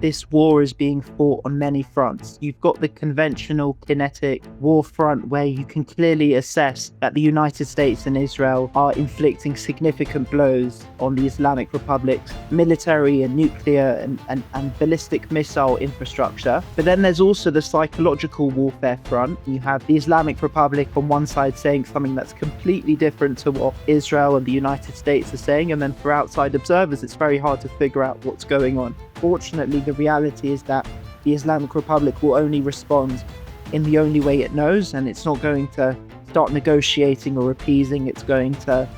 this war is being fought on many fronts. You've got the conventional kinetic war front where you can clearly assess that the United States and Israel are inflicting significant blows on the Islamic Republic's military and nuclear and ballistic missile infrastructure. But then there's also the psychological warfare front. You have the Islamic Republic on one side saying something that's completely different to what Israel and the United States are saying, and then for outside observers it's very hard to figure out what's going on. Fortunately, the reality is that the Islamic Republic will only respond in the only way it knows, and it's not going to start negotiating or appeasing. It's going to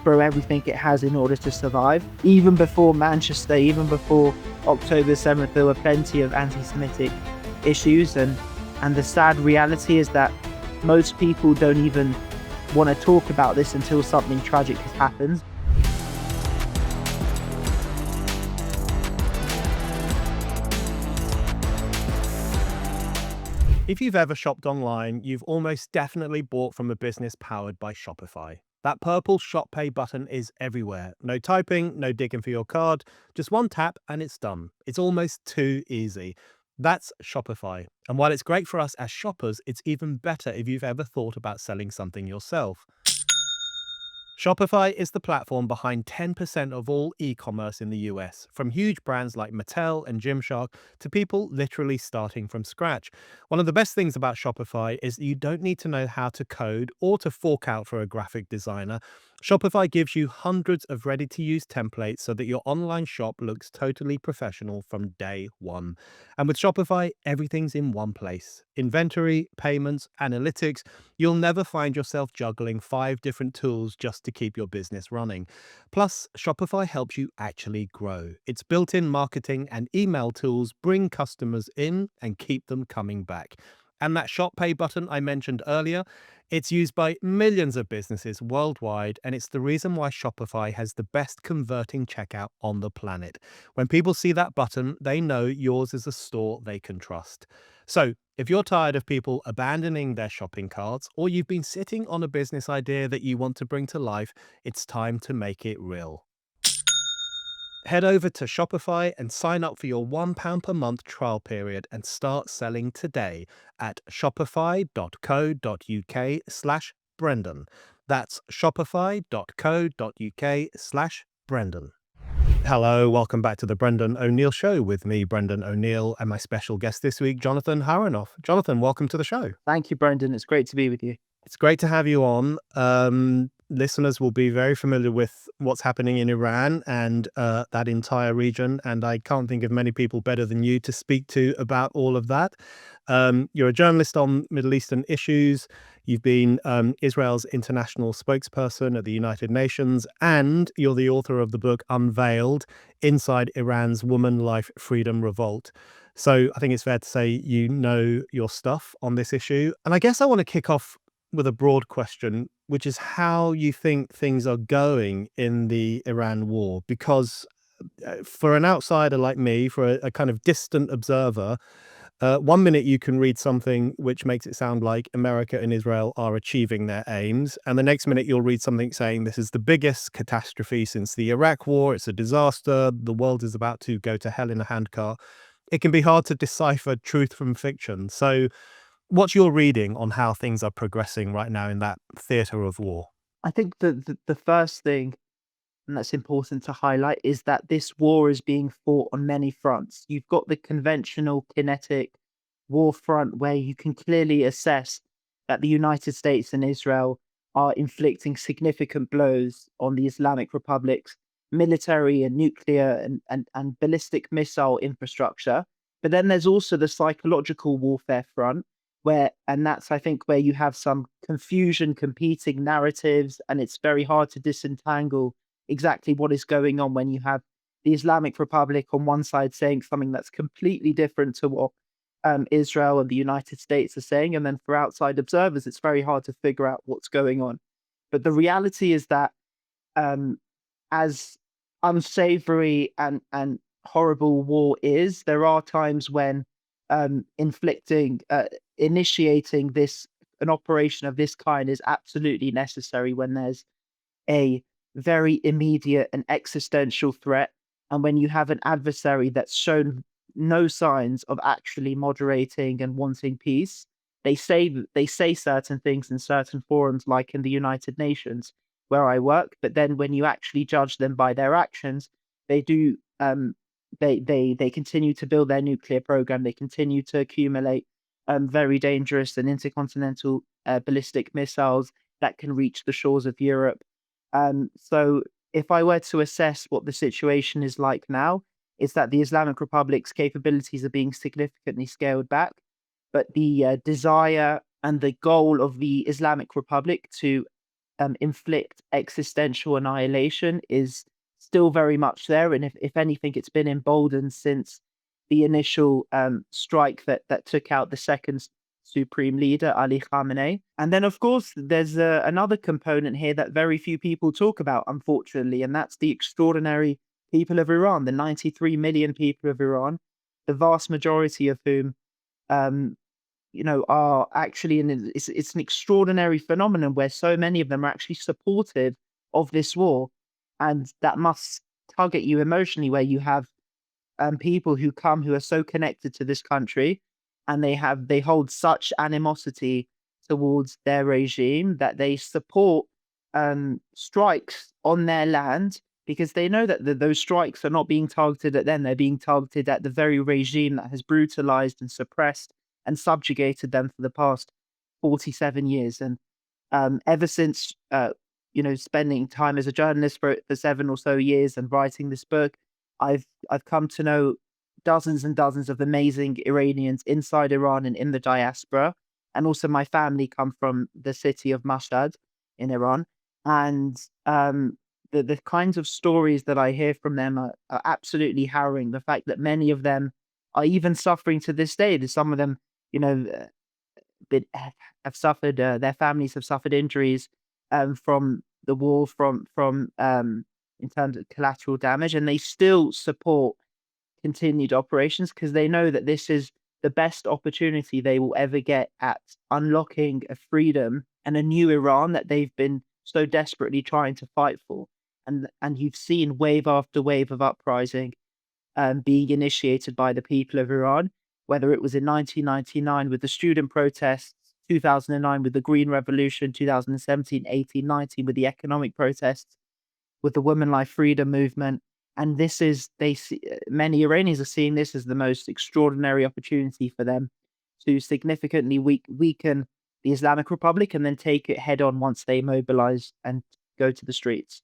throw everything it has in order to survive. Even before Manchester, even before October 7th, there were plenty of anti-Semitic issues, and the sad reality is that most people don't even want to talk about this until something tragic has happened. If you've ever shopped online, you've almost definitely bought from a business powered by Shopify. That purple Shop Pay button is everywhere. No typing, no digging for your card, just one tap and it's done. It's almost too easy. That's Shopify. And while it's great for us as shoppers, it's even better if you've ever thought about selling something yourself. Shopify is the platform behind 10% of all e-commerce in the US, from huge brands like Mattel and Gymshark to people literally starting from scratch. One of the best things about Shopify is that you don't need to know how to code or to fork out for a graphic designer. Shopify gives you hundreds of ready-to-use templates so that your online shop looks totally professional from day one. And with Shopify, everything's in one place. Inventory, payments, analytics. You'll never find yourself juggling 5 different tools just to keep your business running. Plus, Shopify helps you actually grow. Its built-in marketing and email tools bring customers in and keep them coming back. And that Shop Pay button I mentioned earlier, it's used by millions of businesses worldwide, and it's the reason why Shopify has the best converting checkout on the planet. When people see that button, they know yours is a store they can trust. So, if you're tired of people abandoning their shopping carts, or you've been sitting on a business idea that you want to bring to life, it's time to make it real. Head over to Shopify and sign up for your £1 per month trial period and start selling today at shopify.co.uk/Brendan. That's shopify.co.uk/Brendan. Hello, welcome back to the Brendan O'Neill Show with me, Brendan O'Neill, and my special guest this week, Jonathan Harounoff. Jonathan, welcome to the show. Thank you, Brendan. It's great to be with you. It's great to have you on. Listeners will be very familiar with what's happening in Iran and that entire region, and I can't think of many people better than you to speak to about all of that. You're a journalist on Middle Eastern issues. You've been Israel's international spokesperson at the United Nations, and you're the author of the book Unveiled, Inside Iran's Woman, Life, Freedom, Revolt. So I think it's fair to say you know your stuff on this issue. And I guess I want to kick off with a broad question, which is how you think things are going in the Iran war. Because for an outsider like me, for a kind of distant observer, 1 minute you can read something which makes it sound like America and Israel are achieving their aims, and the next minute you'll read something saying this is the biggest catastrophe since the Iraq war, it's a disaster, the world is about to go to hell in a handcart. It can be hard to decipher truth from fiction. So what's your reading on how things are progressing right now in that theatre of war? I think that the first thing, and that's important to highlight, is that this war is being fought on many fronts. You've got the conventional kinetic war front where you can clearly assess that the United States and Israel are inflicting significant blows on the Islamic Republic's military and nuclear and ballistic missile infrastructure. But then there's also the psychological warfare front and that's, I think, where you have some confusion, competing narratives, and it's very hard to disentangle exactly what is going on when you have the Islamic Republic on one side saying something that's completely different to what Israel and the United States are saying. And then for outside observers, it's very hard to figure out what's going on. But the reality is that as unsavory and horrible war is, there are times when initiating an operation of this kind is absolutely necessary, when there's a very immediate and existential threat, and when you have an adversary that's shown no signs of actually moderating and wanting peace. They say certain things in certain forums, like in the United Nations where I work, but then when you actually judge them by their actions, they do they continue to build their nuclear program. They continue to accumulate very dangerous and intercontinental ballistic missiles that can reach the shores of Europe. So if I were to assess what the situation is like now, is that the Islamic Republic's capabilities are being significantly scaled back, but the desire and the goal of the Islamic Republic to inflict existential annihilation is still very much there. And if anything, it's been emboldened since the initial strike that took out the second supreme leader, Ali Khamenei. And then, of course, there's another component here that very few people talk about, unfortunately, and that's the extraordinary people of Iran, the 93 million people of Iran, the vast majority of whom um, are actually it's an extraordinary phenomenon where so many of them are actually supportive of this war, and that must tug at you emotionally, where you have people who are so connected to this country, and they hold such animosity towards their regime that they support strikes on their land, because they know that those strikes are not being targeted at them; they're being targeted at the very regime that has brutalized and suppressed and subjugated them for the past 47 years. And ever since spending time as a journalist for 7 or so years and writing this book, I've come to know dozens and dozens of amazing Iranians inside Iran and in the diaspora. And also my family come from the city of Mashhad in Iran. And the kinds of stories that I hear from them are absolutely harrowing. The fact that many of them are even suffering to this day. There's some of them, you know, have suffered, their families have suffered injuries from the war, from in terms of collateral damage, and they still support continued operations because they know that this is the best opportunity they will ever get at unlocking a freedom and a new Iran that they've been so desperately trying to fight for. And you've seen wave after wave of uprising being initiated by the people of Iran, whether it was in 1999 with the student protests, 2009 with the Green Revolution, 2017, 18, 19 with the economic protests, with the Women Life Freedom movement. And this is, many Iranians are seeing this as the most extraordinary opportunity for them to significantly weaken the Islamic Republic and then take it head on once they mobilize and go to the streets.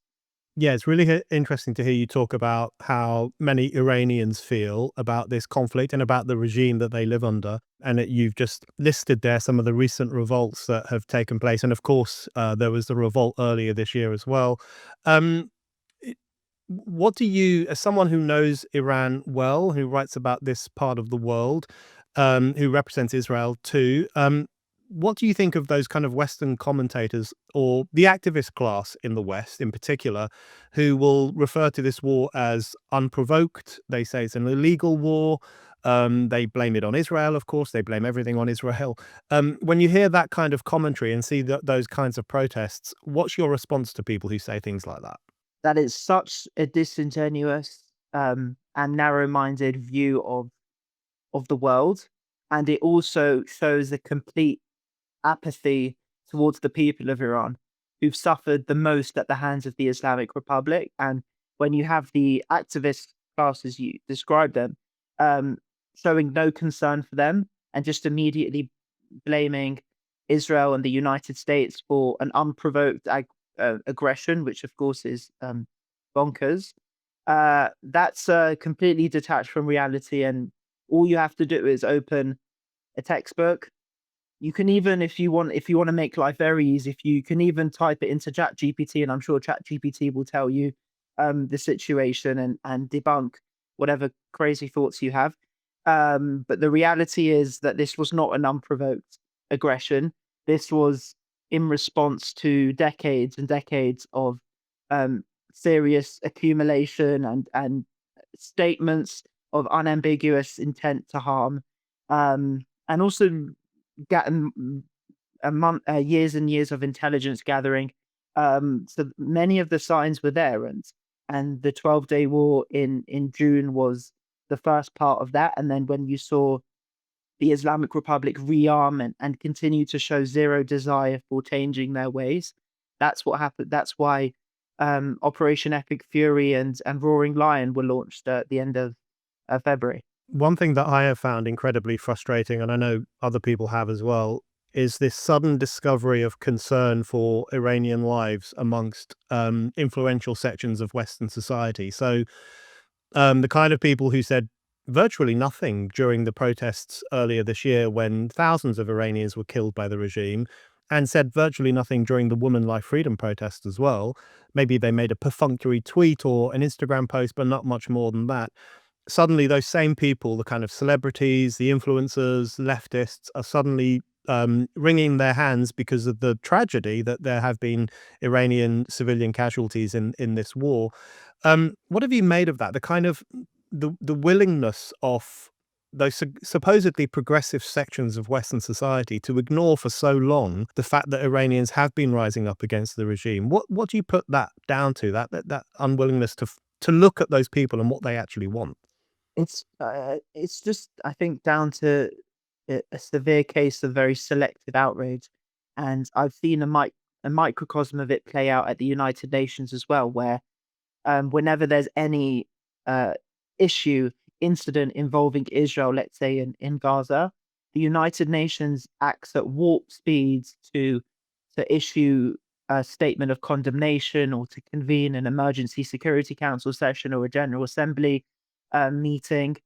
Yeah, it's really interesting to hear you talk about how many Iranians feel about this conflict and about the regime that they live under. And you've just listed there some of the recent revolts that have taken place. And of course, there was the revolt earlier this year as well. Um, it- what do you, as someone who knows Iran well, who writes about this part of the world, who represents Israel too, what do you think of those kind of Western commentators or the activist class in the West in particular, who will refer to this war as unprovoked? They say it's an illegal war. They blame it on Israel, of course. They blame everything on Israel. When you hear that kind of commentary and see those kinds of protests, what's your response to people who say things like that? That is such a disingenuous and narrow-minded view of the world, and it also shows a complete apathy towards the people of Iran, who've suffered the most at the hands of the Islamic Republic. And when you have the activist class, as you describe them, um, showing no concern for them and just immediately blaming Israel and the United States for an unprovoked aggression, which of course is bonkers. That's completely detached from reality, and all you have to do is open a textbook. You can even, if you want to make life very easy, if you can even type it into Chat GPT, and I'm sure Chat GPT will tell you the situation and debunk whatever crazy thoughts you have. But the reality is that this was not an unprovoked aggression. This was in response to decades and decades of um, serious accumulation and statements of unambiguous intent to harm, and also gotten years and years of intelligence gathering. So many of the signs were there, and the 12-day war in June was the first part of that. And then when you saw the Islamic Republic rearm and continue to show zero desire for changing their ways, that's what happened. That's why Operation Epic Fury and Roaring Lion were launched at the end of February. One thing that I have found incredibly frustrating, and I know other people have as well, is this sudden discovery of concern for Iranian lives amongst influential sections of Western society. So the kind of people who said virtually nothing during the protests earlier this year when thousands of Iranians were killed by the regime, and said virtually nothing during the Woman Life Freedom protests as well. Maybe they made a perfunctory tweet or an Instagram post, but not much more than that. Suddenly those same people, the kind of celebrities, the influencers, leftists, are suddenly wringing their hands because of the tragedy that there have been Iranian civilian casualties in this war. What have you made of that? The kind of the willingness of those supposedly progressive sections of Western society to ignore for so long the fact that Iranians have been rising up against the regime. What do you put that down to? That unwillingness to look at those people and what they actually want? It's just, I think, down to a severe case of very selective outrage, and I've seen a microcosm of it play out at the United Nations as well, where whenever there's any uh, issue, incident involving Israel, let's say in Gaza, the United Nations acts at warp speeds to issue a statement of condemnation or to convene an emergency Security Council session or a General Assembly meeting.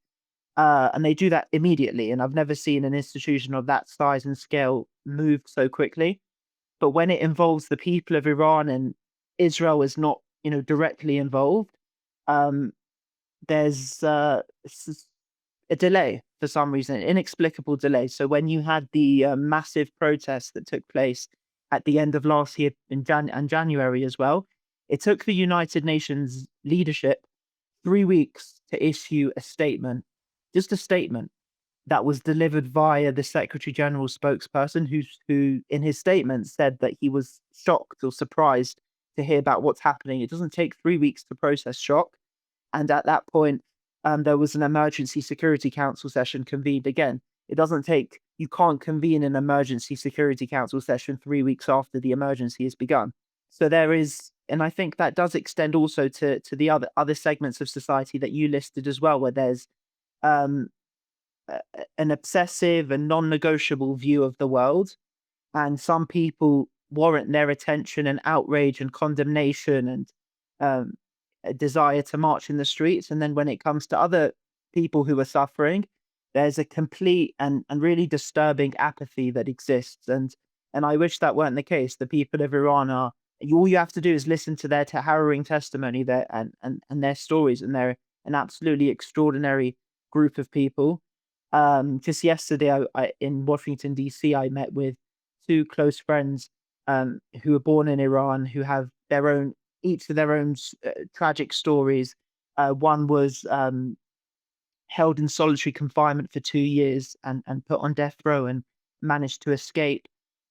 And they do that immediately. And I've never seen an institution of that size and scale move so quickly. But when it involves the people of Iran and Israel is not, directly involved, um, there's a delay for some reason, an inexplicable delay. So when you had the massive protests that took place at the end of last year and January as well, it took the United Nations leadership 3 weeks to issue a statement, just a statement that was delivered via the Secretary General's spokesperson, who in his statement said that he was shocked or surprised to hear about what's happening. It doesn't take 3 weeks to process shock, and at that point, there was an emergency Security Council session convened again. It doesn't take You can't convene an emergency Security Council session 3 weeks after the emergency has begun. So there is, and I think that does extend also to the other segments of society that you listed as well, where there's um, an obsessive and non-negotiable view of the world, and some people warrant their attention and outrage and condemnation and um, a desire to march in the streets. And then when it comes to other people who are suffering, there's a complete and really disturbing apathy that exists. And I wish that weren't the case. The people of Iran are, all you have to do is listen to their harrowing testimony there and their stories, and they're an absolutely extraordinary group of people. Just yesterday, in Washington D.C., I met with two close friends who were born in Iran, who have each of their own tragic stories. One was held in solitary confinement for 2 years and put on death row and managed to escape.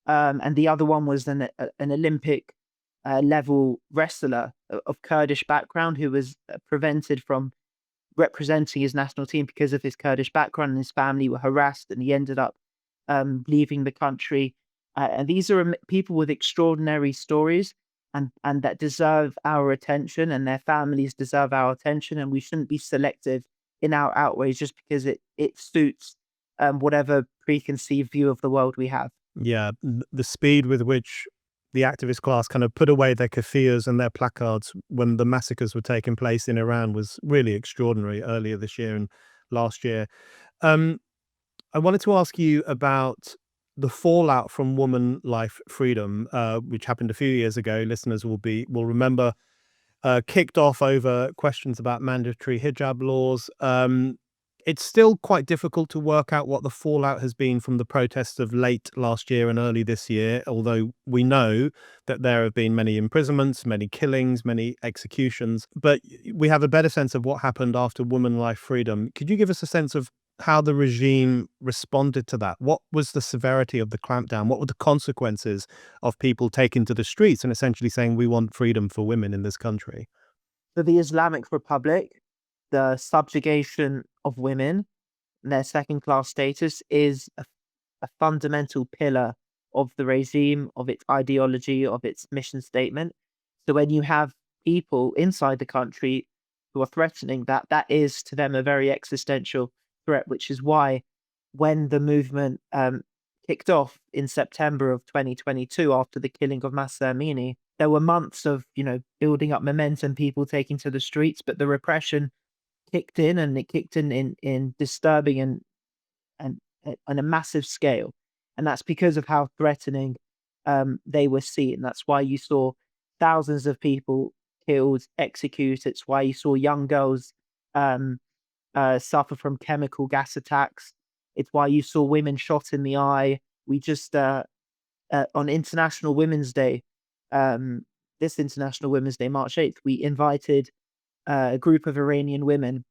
And the other one was an Olympic level wrestler of Kurdish background who was prevented from representing his national team because of his Kurdish background, and his family were harassed, and he ended up leaving the country. And these are people with extraordinary stories, and that deserve our attention, and their families deserve our attention, and we shouldn't be selective in our outrage just because it suits whatever preconceived view of the world we have. Yeah, the speed with which the activist class kind of put away their keffiyehs and their placards when the massacres were taking place in Iran was really extraordinary earlier this year and last year. Um, I wanted to ask you about the fallout from Woman Life Freedom, which happened a few years ago. Listeners will remember, kicked off over questions about mandatory hijab laws. It's still quite difficult to work out what the fallout has been from the protests of late last year and early this year, although we know that there have been many imprisonments, many killings, many executions. But we have a better sense of what happened after Woman Life Freedom. Could you give us a sense of how the regime responded to that? What was the severity of the clampdown? What were the consequences of people taking to the streets and essentially saying, we want freedom for women in this country? For the Islamic Republic, the subjugation of women, their second-class status, is a fundamental pillar of the regime, of its ideology, of its mission statement. So when you have people inside the country who are threatening that, that is to them a very existential threat, which is why when the movement kicked off in September of 2022 after the killing of Mahsa Amini, there were months of, building up momentum, people taking to the streets, but the repression kicked in, and it kicked in disturbing and on a massive scale. And that's because of how threatening they were seen. That's why you saw thousands of people killed, executed. It's why you saw young girls um, suffer from chemical gas attacks. It's why you saw women shot in the eye. We just, on International Women's Day, this International Women's Day, March 8th, we invited a group of Iranian women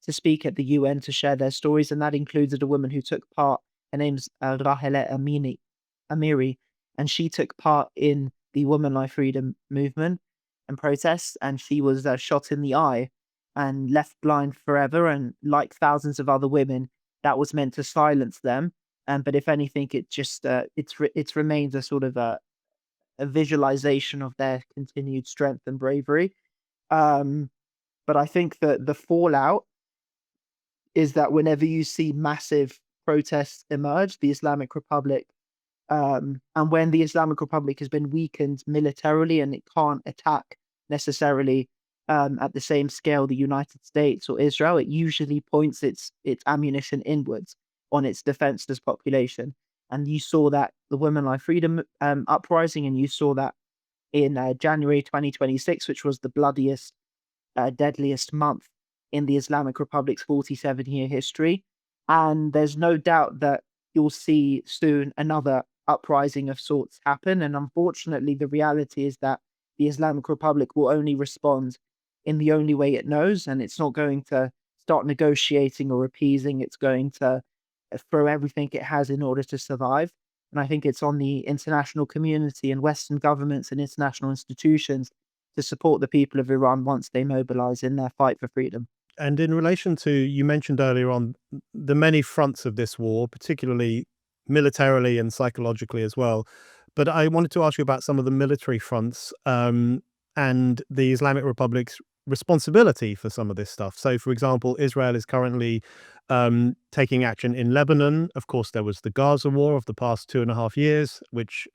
to speak at the UN to share their stories, and that included a woman who took part. Her name's Rahele Amiri, and she took part in the Woman Life Freedom movement and protests, and she was shot in the eye and left blind forever. And like thousands of other women, that was meant to silence them. But if anything, it just it's remained a sort of a visualization of their continued strength and bravery. But I think that the fallout is that whenever you see massive protests emerge, the Islamic Republic, and when the Islamic Republic has been weakened militarily and it can't attack necessarily at the same scale the United States or Israel, it usually points its ammunition inwards on its defenseless population. And you saw that the Women Life Freedom uprising, and you saw that in January 2026, which was the bloodiest, deadliest month in the Islamic Republic's 47-year history. And there's no doubt that you'll see soon another uprising of sorts happen. And unfortunately, the reality is that the Islamic Republic will only respond in the only way it knows, and it's not going to start negotiating or appeasing. It's going to throw everything it has in order to survive. And I think it's on the international community and Western governments and international institutions to support the people of Iran once they mobilize in their fight for freedom. And in relation to, you mentioned earlier on the many fronts of this war, particularly militarily and psychologically as well. But I wanted to ask you about some of the military fronts and the Islamic Republic's responsibility for some of this stuff. So, for example, Israel is currently taking action in Lebanon. Of course, there was the Gaza war of the past 2.5 years, which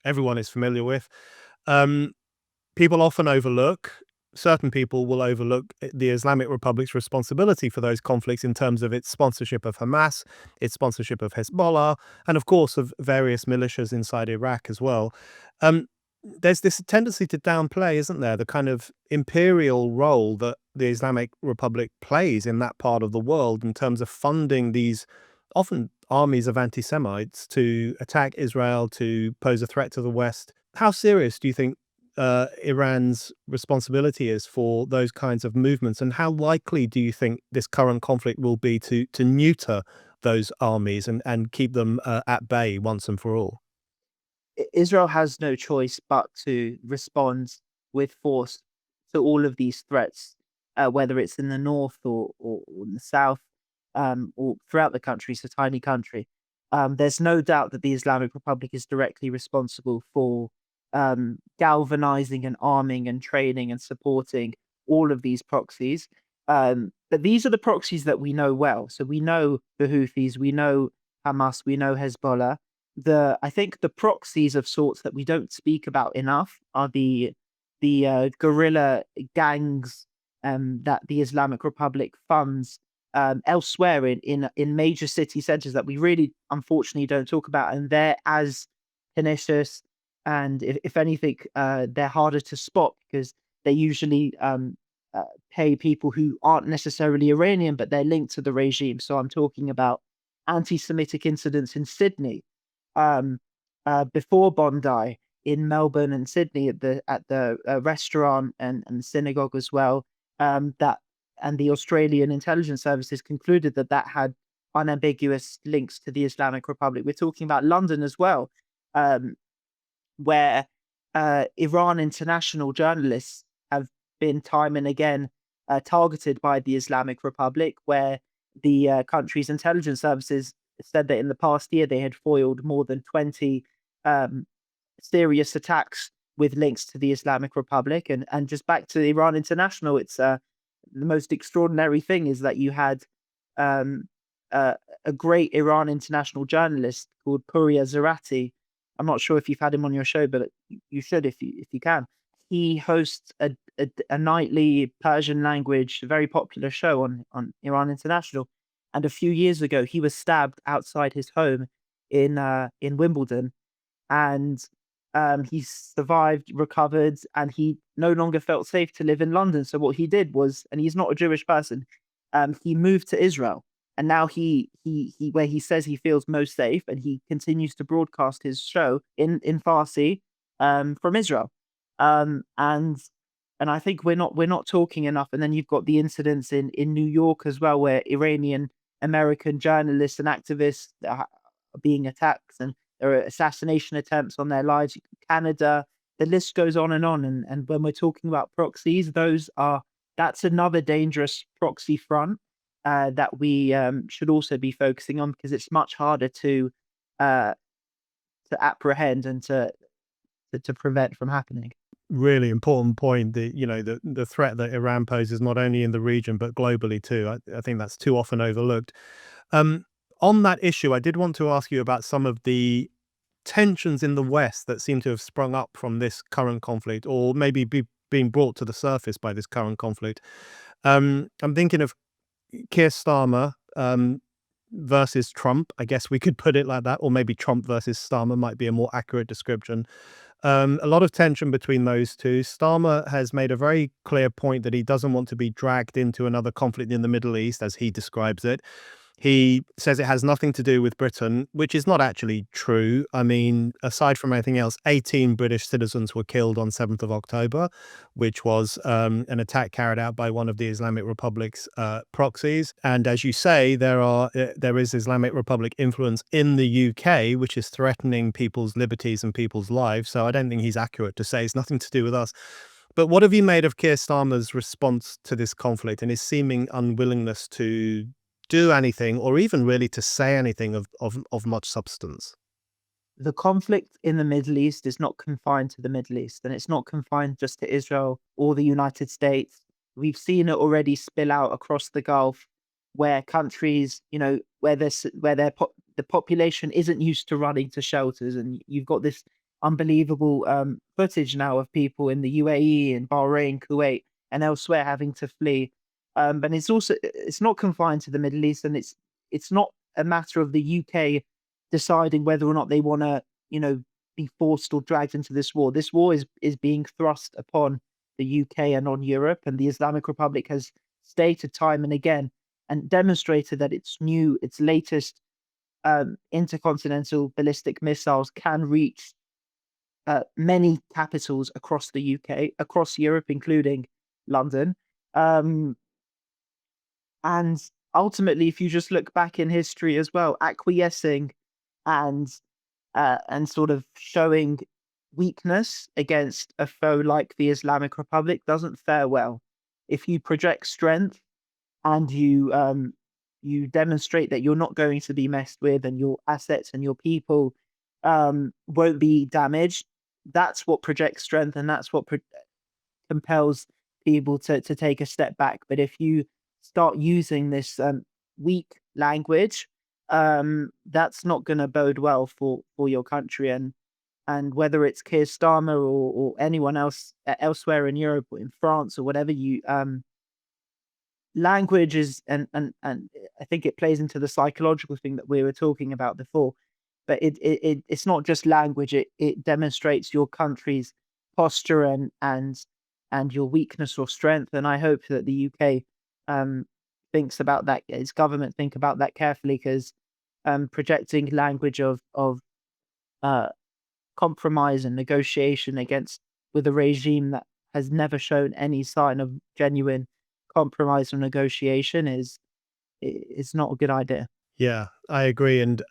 everyone is familiar with. People often overlook, certain people will overlook the Islamic Republic's responsibility for those conflicts in terms of its sponsorship of Hamas, its sponsorship of Hezbollah, and of course of various militias inside Iraq as well. There's this tendency to downplay, isn't there, the kind of imperial role that the Islamic Republic plays in that part of the world in terms of funding these often armies of anti-Semites to attack Israel, to pose a threat to the West. How serious do you think Iran's responsibility is for those kinds of movements, and how likely do you think this current conflict will be to neuter those armies and keep them at bay once and for all? Israel has no choice but to respond with force to all of these threats, whether it's in the north or in the south, or throughout the country. It's a tiny country. There's no doubt that the Islamic Republic is directly responsible for galvanizing and arming and training and supporting all of these proxies. But these are the proxies that we know well. So we know the Houthis, we know Hamas, we know Hezbollah. I think the proxies of sorts that we don't speak about enough are the guerrilla gangs that the Islamic Republic funds elsewhere in major city centers that we really unfortunately don't talk about, and they're as pernicious, and if anything, they're harder to spot because they usually pay people who aren't necessarily Iranian, but they're linked to the regime. So I'm talking about anti-Semitic incidents in Sydney, before Bondi, in Melbourne and Sydney at the restaurant and synagogue as well. That and the Australian intelligence services concluded that had unambiguous links to the Islamic Republic. We're talking about London as well, where Iran international journalists have been time and again targeted by the Islamic Republic, where the country's intelligence services said that in the past year they had foiled more than 20 um, serious attacks with links to the Islamic Republic. And just back to Iran International, it's the most extraordinary thing is that you had um, uh, a great Iran international journalist called Puria Zarati. I'm not sure if you've had him on your show, but you should if you can. He hosts a nightly Persian language, very popular show on Iran International. And a few years ago, he was stabbed outside his home in Wimbledon, and he survived, recovered, and he no longer felt safe to live in London. So what he did was, and he's not a Jewish person, he moved to Israel, and now he where he says he feels most safe, and he continues to broadcast his show in Farsi from Israel, and I think we're not talking enough. And then you've got the incidents in New York as well, where Iranian American journalists and activists are being attacked, and there are assassination attempts on their lives. Canada, the list goes on and on. And when we're talking about proxies, that's another dangerous proxy front that we should also be focusing on, because it's much harder uh, to apprehend and to prevent from happening. Really important point. The threat that Iran poses not only in the region but globally too. I think that's too often overlooked. On that issue, I did want to ask you about some of the tensions in the West that seem to have sprung up from this current conflict, or maybe being brought to the surface by this current conflict. I'm thinking of Keir Starmer versus Trump. I guess we could put it like that, or maybe Trump versus Starmer might be a more accurate description. A lot of tension between those two. Starmer has made a very clear point that he doesn't want to be dragged into another conflict in the Middle East, as he describes it. He says it has nothing to do with Britain, which is not actually true. I mean, aside from anything else, 18 British citizens were killed on 7th of October, which was an attack carried out by one of the Islamic Republic's proxies. And as you say, there is Islamic Republic influence in the UK, which is threatening people's liberties and people's lives. So I don't think he's accurate to say it's nothing to do with us. But what have you made of Keir Starmer's response to this conflict and his seeming unwillingness to do anything, or even really to say anything of much substance? The conflict in the Middle East is not confined to the Middle East, and it's not confined just to Israel or the United States. We've seen it already spill out across the Gulf, where countries, where the population isn't used to running to shelters, and you've got this unbelievable footage now of people in the UAE and Bahrain, Kuwait, and elsewhere having to flee. And it's not confined to the Middle East, and it's not a matter of the UK deciding whether or not they want to, be forced or dragged into this war. This war is being thrust upon the UK and on Europe, and the Islamic Republic has stated time and again and demonstrated that its latest intercontinental ballistic missiles can reach many capitals across the UK, across Europe, including London. Um, and ultimately, if you just look back in history as well, acquiescing and and sort of showing weakness against a foe like the Islamic Republic doesn't fare well. If you project strength and you demonstrate that you're not going to be messed with, and your assets and your people won't be damaged, that's what projects strength, and that's what compels people to take a step back. But if you start using this weak language, that's not going to bode well for your country. And whether it's Keir Starmer or anyone else elsewhere in Europe or in France or whatever, you language is, and I think it plays into the psychological thing that we were talking about before. But it's not just language; it demonstrates your country's posture and your weakness or strength. And I hope that the UK um, thinks about that. Its government think about that carefully, because projecting language of uh, compromise and negotiation against with a regime that has never shown any sign of genuine compromise or negotiation is not a good idea. Yeah, I agree. And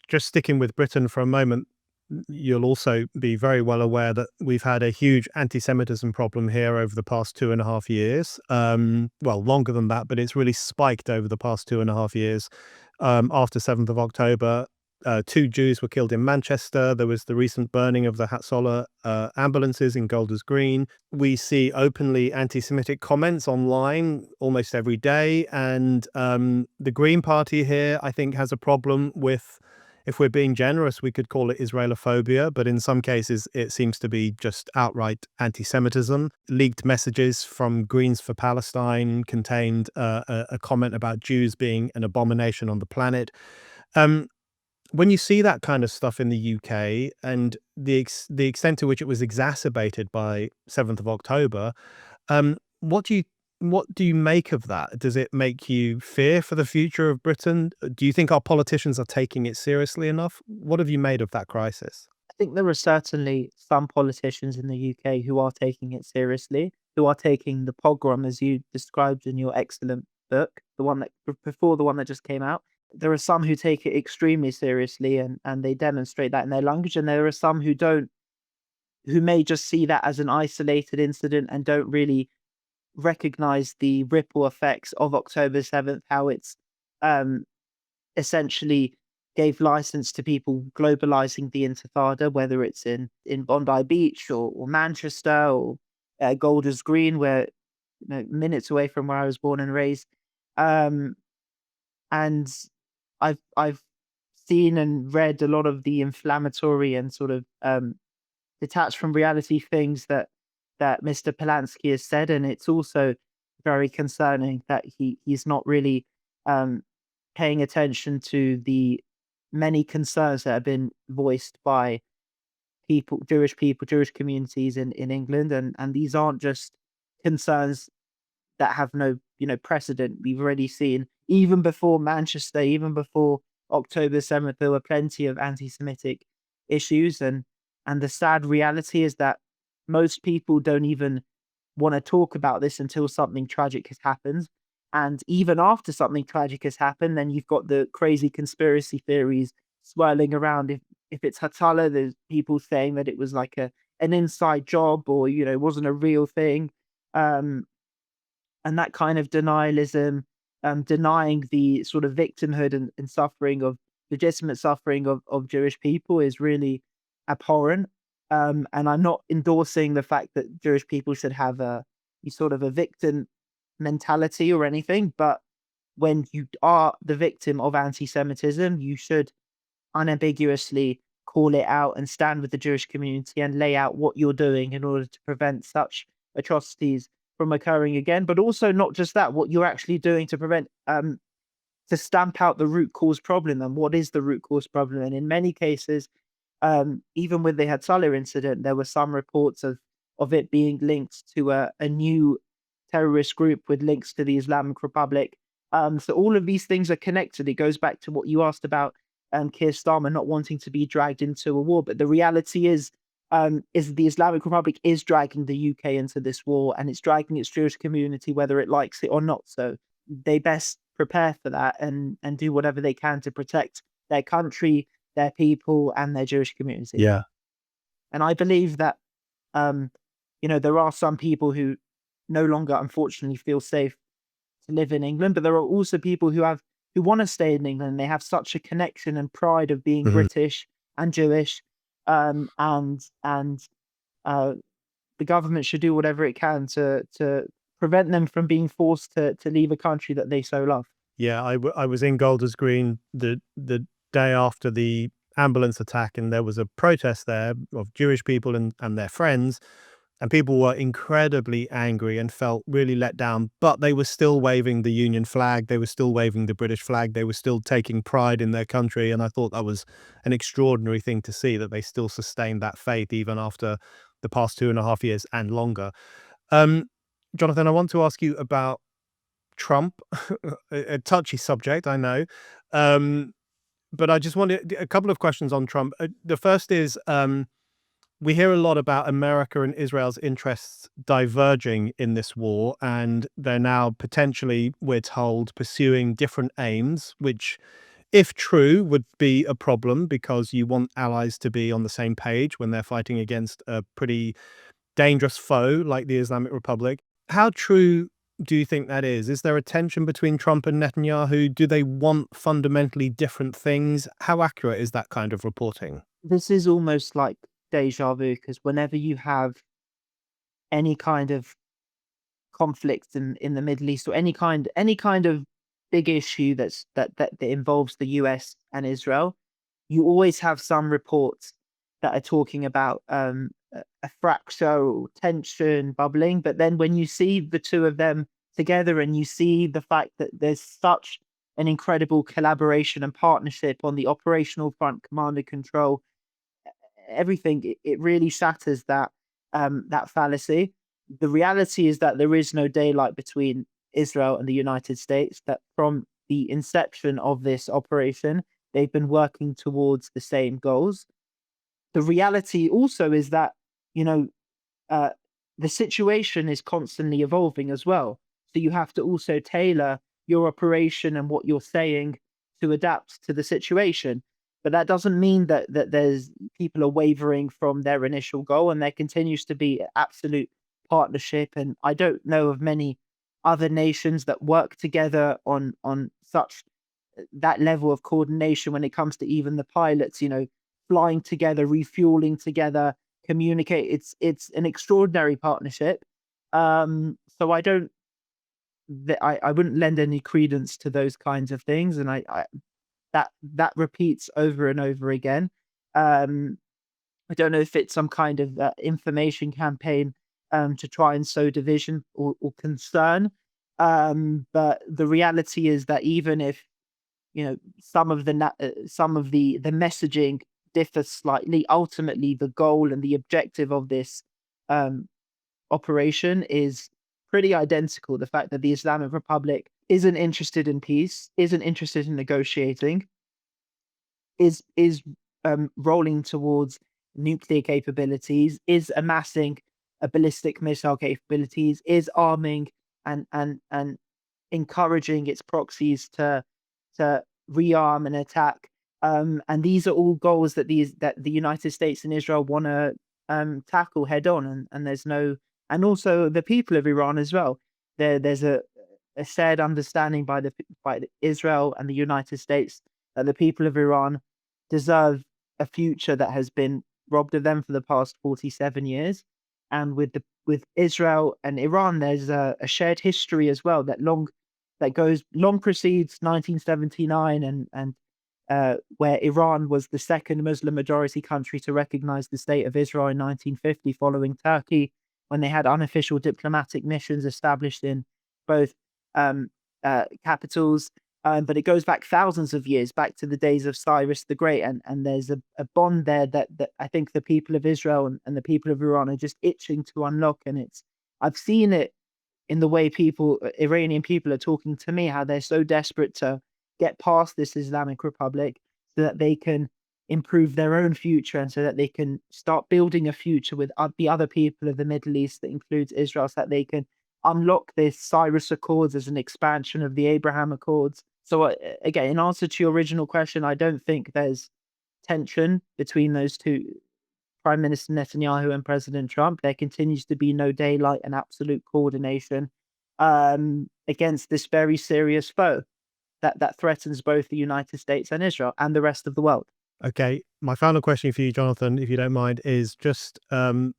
just sticking with Britain for a moment, you'll also be very well aware that we've had a huge anti-Semitism problem here over the past 2.5 years. Well, longer than that, but it's really spiked over the past 2.5 years. After 7th of October, 2 Jews were killed in Manchester. There was the recent burning of the Hatzolah ambulances in Golders Green. We see openly anti-Semitic comments online almost every day. And the Green Party here, I think, has a problem with, if we're being generous, we could call it Israelophobia, but in some cases it seems to be just outright anti-Semitism. Leaked messages from Greens for Palestine contained a comment about Jews being an abomination on the planet. When you see that kind of stuff in the UK and the extent to which it was exacerbated by 7th of October, what do you make of that? Does it make you fear for the future of Britain? Do you think our politicians are taking it seriously enough? What have you made of that crisis? I think there are certainly some politicians in the UK who are taking it seriously, who are taking the pogrom, as you described in your excellent book, the one that before the one that just came out. There are some who take it extremely seriously and they demonstrate that in their language, and there are some who don't, who may just see that as an isolated incident and don't really recognize the ripple effects of October 7th, how it's um, essentially gave license to people globalizing the Intifada, whether it's in Bondi Beach or Manchester or Golders Green, where minutes away from where I was born and raised. Um, and I've seen and read a lot of the inflammatory and sort of detached from reality things that Mr. Polanski has said, and it's also very concerning that he's not really um, paying attention to the many concerns that have been voiced by people, Jewish communities in England, and these aren't just concerns that have no, precedent. We've already seen, even before Manchester, even before October 7th, there were plenty of anti-Semitic issues, and the sad reality is that most people don't even want to talk about this until something tragic has happened. And even after something tragic has happened, then you've got the crazy conspiracy theories swirling around. If it's Hatala, there's people saying that it was like an inside job, or wasn't a real thing. Um, and that kind of denialism, denying the sort of victimhood and suffering of legitimate suffering of Jewish people is really abhorrent. And I'm not endorsing the fact that Jewish people should have a sort of a victim mentality or anything, but when you are the victim of anti-Semitism, you should unambiguously call it out and stand with the Jewish community and lay out what you're doing in order to prevent such atrocities from occurring again. But also not just that, what you're actually doing to prevent to stamp out the root cause problem. And what is the root cause problem? And in many cases, even with the Hatzalah incident, there were some reports of it being linked to a new terrorist group with links to the Islamic Republic. So all of these things are connected. It goes back to what you asked about Keir Starmer not wanting to be dragged into a war. But the reality is the Islamic Republic is dragging the UK into this war, and it's dragging its Jewish community, whether it likes it or not. So they best prepare for that and do whatever they can to protect their country, their people, and their Jewish community. Yeah. And I believe that, there are some people who no longer, unfortunately, feel safe to live in England, but there are also people who want to stay in England. They have such a connection and pride of being British and Jewish, and the government should do whatever it can to prevent them from being forced to leave a country that they so love. Yeah, I was in Golders Green the day after the ambulance attack, and there was a protest there of Jewish people and their friends, and people were incredibly angry and felt really let down, but they were still waving the Union flag, they were still waving the British flag, they were still taking pride in their country, and I thought that was an extraordinary thing to see, that they still sustained that faith even after the past 2.5 years and longer. Jonathan, I want to ask you about Trump, a touchy subject, I know. But I just wanted a couple of questions on Trump. The first is, we hear a lot about America and Israel's interests diverging in this war, and they're now potentially, we're told, pursuing different aims, which if true, would be a problem because you want allies to be on the same page when they're fighting against a pretty dangerous foe like the Islamic Republic. How true do you think that is? Is there a tension between Trump and Netanyahu? Do they want fundamentally different things? How accurate is that kind of reporting? This is almost like deja vu, because whenever you have any kind of conflict in the Middle East, or any kind of big issue that involves the US and Israel, you always have some reports that are talking about a fracture or tension bubbling. But then when you see the two of them together, and you see the fact that there's such an incredible collaboration and partnership on the operational front, command and control, everything, it really shatters that fallacy. The reality is that there is no daylight between Israel and the United States, that from the inception of this operation, they've been working towards the same goals. The reality also is that, you know, uh, the situation is constantly evolving as well. So you have to also tailor your operation and what you're saying to adapt to the situation. But that doesn't mean that there's people are wavering from their initial goal, and there continues to be absolute partnership. And I don't know of many other nations that work together on such that level of coordination when it comes to even the pilots, flying together, refueling together, communicate. It's an extraordinary partnership. So I wouldn't lend any credence to those kinds of things, and I that repeats over and over again. Um, I don't know if it's some kind of information campaign to try and sow division or concern. But the reality is that even if some of the messaging differs slightly, ultimately the goal and the objective of this um, operation is pretty identical. The fact that the Islamic Republic isn't interested in peace, isn't interested in negotiating, is rolling towards nuclear capabilities, is amassing a ballistic missile capabilities, is arming and encouraging its proxies to rearm and attack. And these are all goals that the United States and Israel want to tackle head on. And there's no, and also the people of Iran as well. There's a shared understanding by Israel and the United States that the people of Iran deserve a future that has been robbed of them for the past 47 years. And with Israel and Iran, there's a shared history as well that goes long precedes 1979, and where Iran was the second Muslim majority country to recognize the state of Israel in 1950, following Turkey, when they had unofficial diplomatic missions established in both um, capitals. But it goes back thousands of years, back to the days of Cyrus the Great, and there's a bond there that I think the people of Israel and the people of Iran are just itching to unlock. And I've seen it in the way Iranian people are talking to me, how they're so desperate to get past this Islamic Republic so that they can improve their own future, and so that they can start building a future with the other people of the Middle East that includes Israel, so that they can unlock this Cyrus Accords as an expansion of the Abraham Accords. So again, in answer to your original question, I don't think there's tension between those two, Prime Minister Netanyahu and President Trump. There continues to be no daylight and absolute coordination against this very serious foe that threatens both the United States and Israel and the rest of the world. Okay, my final question for you, Jonathan, if you don't mind, is just on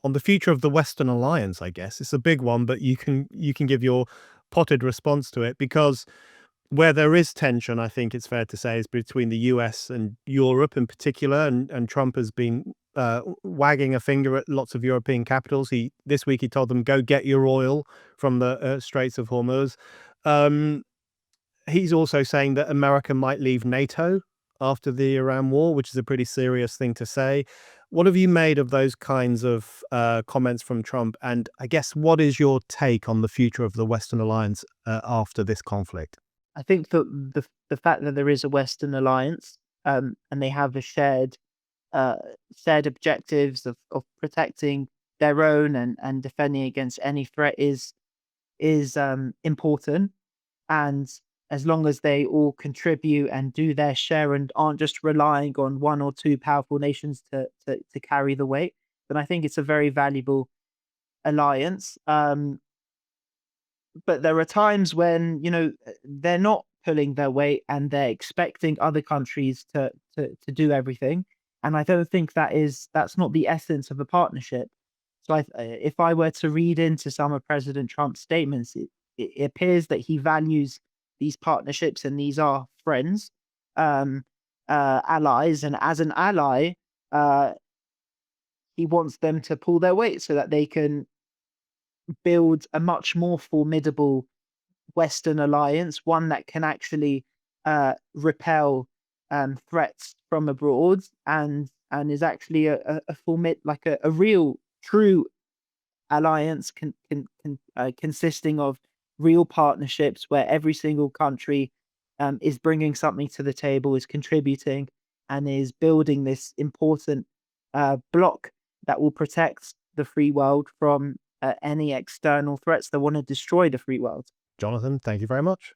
the future of the Western alliance. I guess it's a big one, but you can give your potted response to it, because where there is tension, I think it's fair to say, is between the US and Europe in particular, and Trump has been wagging a finger at lots of European capitals. This week he told them, go get your oil from the Straits of Hormuz. Um, he's also saying that America might leave NATO after the Iran war, which is a pretty serious thing to say. What have you made of those kinds of comments from Trump? And I guess, what is your take on the future of the Western alliance after this conflict? I think that the fact that there is a Western alliance, and they have a uh, shared objectives of protecting their own and defending against any threat is important. And as long as they all contribute and do their share and aren't just relying on one or two powerful nations to carry the weight, then I think it's a very valuable alliance. But there are times when, they're not pulling their weight and they're expecting other countries to do everything. And I don't think that's not the essence of a partnership. So if I were to read into some of President Trump's statements, it appears that he values these partnerships and these are friends, um, allies, and as an ally, uh, he wants them to pull their weight so that they can build a much more formidable Western alliance, one that can actually repel threats from abroad and is actually a real true alliance consisting of real partnerships where every single country is bringing something to the table, is contributing, and is building this important block that will protect the free world from any external threats that want to destroy the free world. Jonathan, thank you very much.